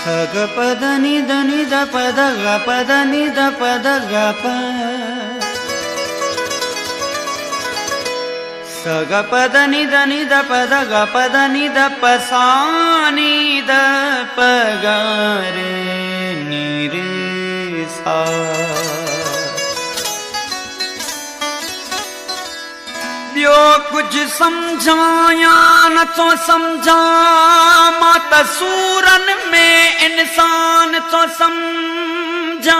ग पद नि द नि द पद ग पद नि द पद ग प स ग पद नि द नि द पद ग पद नि द प सा नि द प ग रे नि रे सा। ॿियो कुछ समझाया न तो समझा मात सूरन में इंसान तो समझा।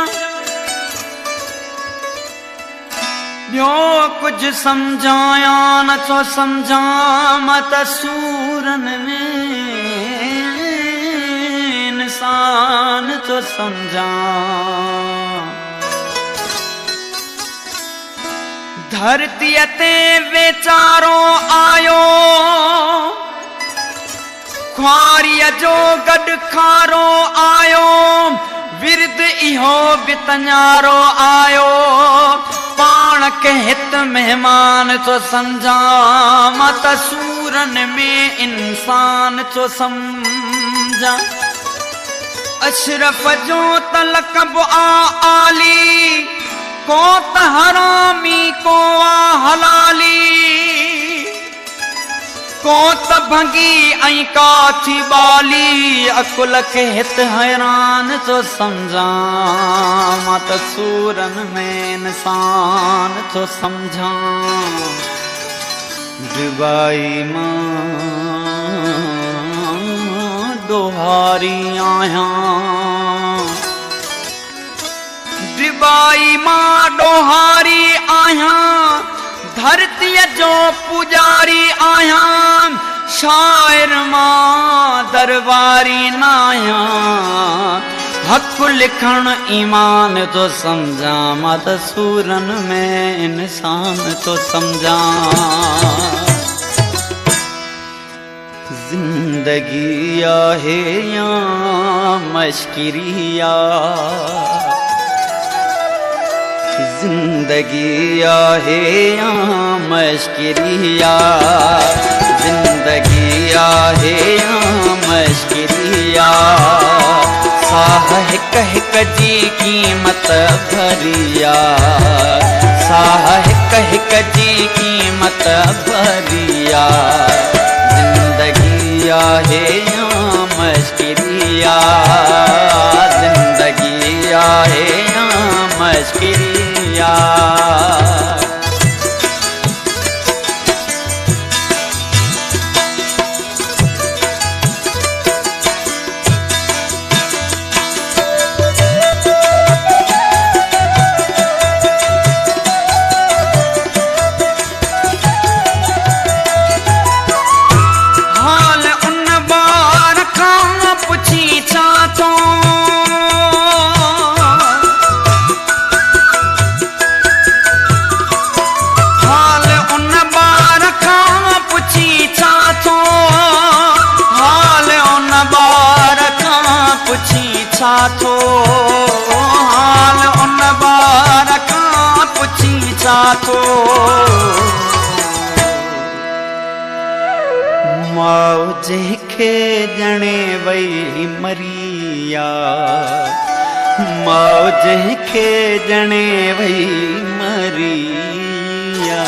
ॿियो कुछ समझाया न तो समझा मात सूरन में इंसान तो समझा। धरती ते वेचारो आयो ख्वारीअ जो गॾ खारो आयो विरद इहो बि तन्यारो आयो पाण के हित मेहमान तो समझा मां त सूरन में इंसान तो समझा। अशरफ जो तलक़ब आली को त हरामी को हलाली को त भंगी ऐं काथी बाली अकुल के हित हैरान तो समझा मां त सूरन में इंसान तो समझा। डिबाई मां डोहारी आहियां डिबाई मां डोहारी आहियां धरतीअ जो पुजारी आहियां शाइर मां दरबारी न आहियां हक़ लिखण ईमान तो समझा मां त सूरन में इंसान तो समझा। जिंदगी आहे या मश्किरिया जिंदगी आहे या मश्किरिया जिंदगी आहे या मश्किरिया साह हिक हिक जी कीमत भरिया साह हिक हिक जी कीमत भरिया जिंदगी आहे या मश्किरिया जिंदगी आहे या मश्किरिया। हाल उन बार खां पुछी छा तो थो हाल उन बार खां पुछी छा थो माउ जंहिंखे ॼणे वई मरिया माउ जंहिंखे ॼणे वई मरिया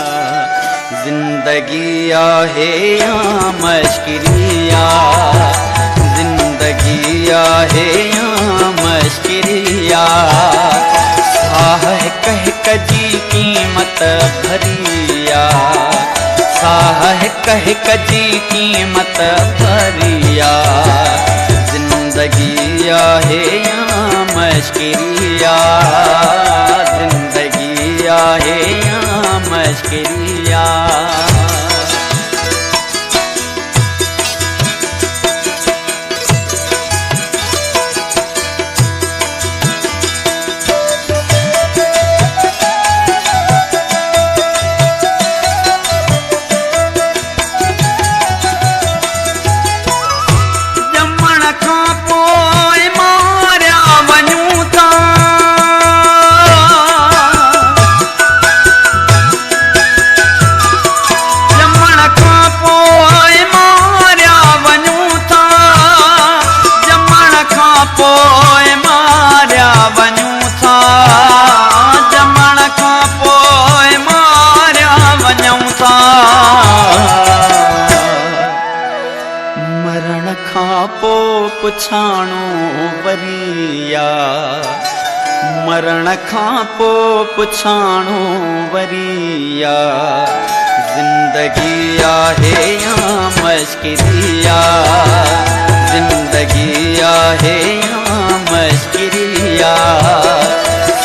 जिंदगी आहे या मश्किरिया जिंदगी आहे या मश्किरिया साह हिक हिक जी कीमत भरिया साह हिक हिक जी कीमत भरिया जिंदगी आहे या मश्किरिया जिंदगी आहे या मश्किरिया। पो पुछाणो वरिया मरण खां पो पुछाणो वरिया जिंदगी आहे या मश्किरिया जिंदगी आहे या मश्किरिया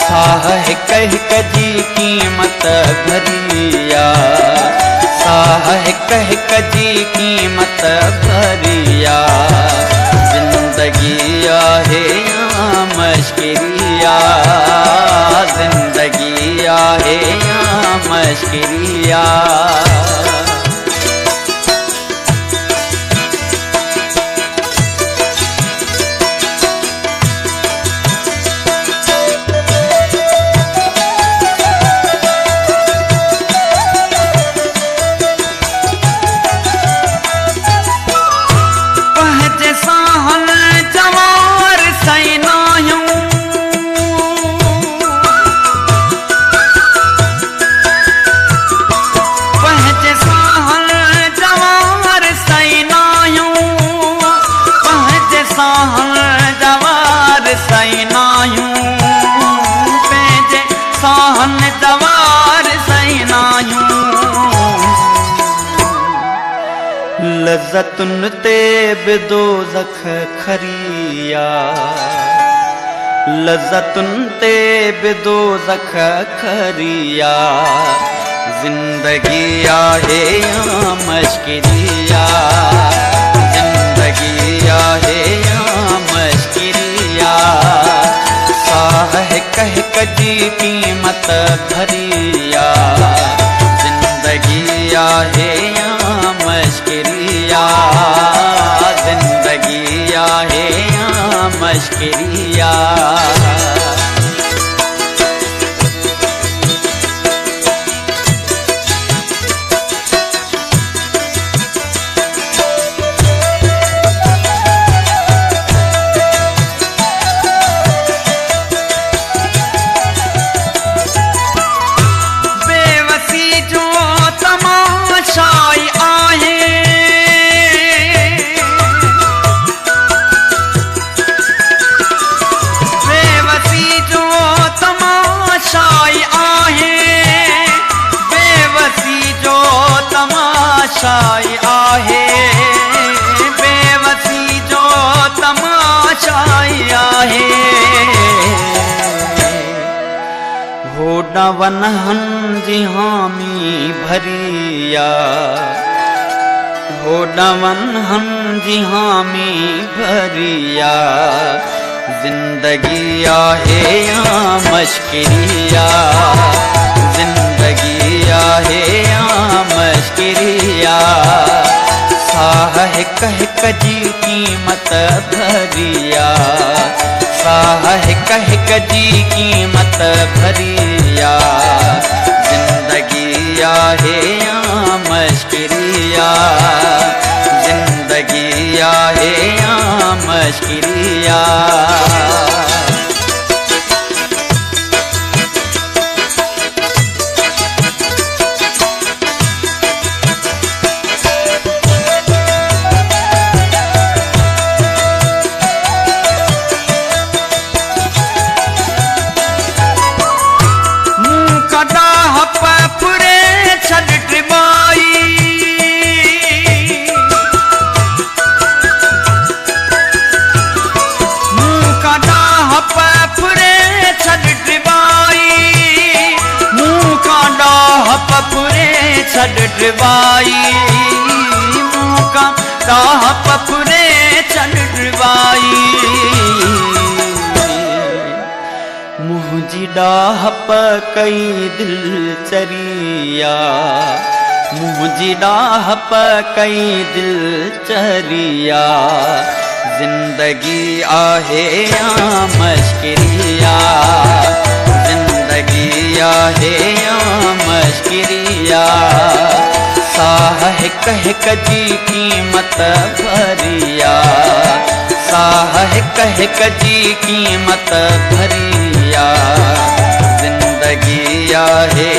साह हिक हिक जी कीमत भरिया साह हिक हिक जी कीमत भरिया जिंदगी आहे या मश्किरिया जिंदगी आहे या मश्किरिया लज़्ज़तुन ते बि दोज़ख खरिया लज़्ज़तुन ते बि दोज़ख खरिया जिंदगी आहे या मश्किरिया जिंदगी आहे या मश्किरिया साह हिक हिक जी कीमत भरिया जिंदगी आहे या मश्किरिया जिंदगी आहे या मश्किरिया तमाशाई आहे बेवसी जो तमाशाई आहे होॾा वनहन जी हामी भरिया होॾा वनहन जी हामी भरिया जिंदगी आहे या मश्किरिया जिंदगी आहे या मश्किरिया साह हिक हिक जी कीमत भरिया साह हिक हिक जी कीमत भरिया जिंदगी आहे या मश्किरिया जिंदगी आहे या मश्किरिया छड़ ड्रिबाई मूका डाह पफरे छड़ ड्रिबाई मुझी डाह कई दिल चरिया मुझी डाह कई दिल चरिया जिंदगी आहे या मश्किरिया जिंदगी आहे या मश्किरिया साह हिक हिक जी कीमत भरिया साह हिक हिक जी कीमत भरिया जिंदगी आहे